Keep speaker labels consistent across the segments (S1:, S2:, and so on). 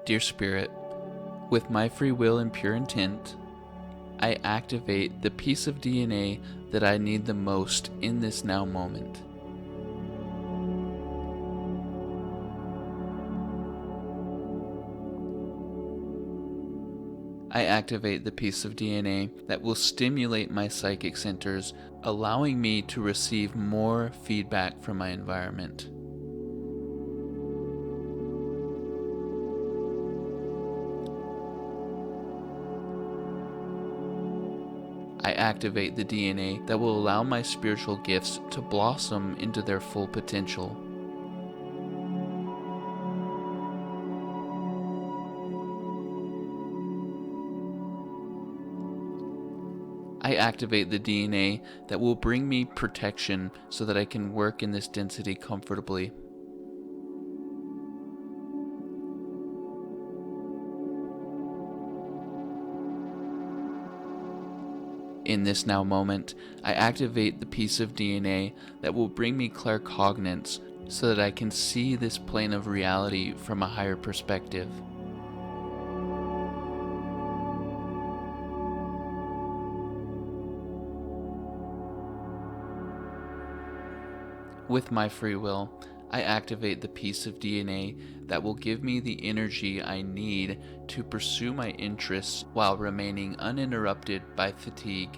S1: Dear Spirit, with my free will and pure intent, I activate the piece of DNA that I need the most in this now moment. I activate the piece of DNA that will stimulate my psychic centers, allowing me to receive more feedback from my environment. I activate the DNA that will allow my spiritual gifts to blossom into their full potential. I activate the DNA that will bring me protection so that I can work in this density comfortably. In this now moment, I activate the piece of DNA that will bring me claircognizance so that I can see this plane of reality from a higher perspective. With my free will, I activate the piece of DNA that will give me the energy I need to pursue my interests while remaining uninterrupted by fatigue.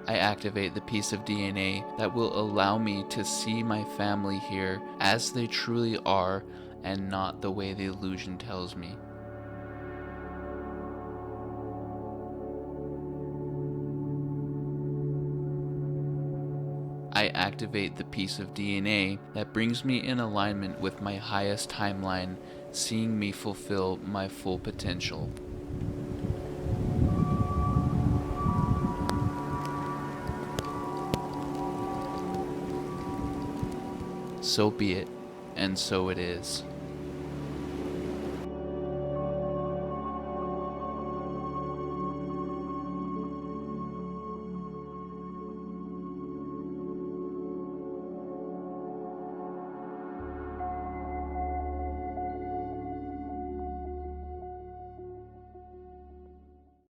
S1: I activate the piece of DNA that will allow me to see my family here as they truly are and not the way the illusion tells me. I activate the piece of DNA that brings me in alignment with my highest timeline, seeing me fulfill my full potential. So be it, and so it is.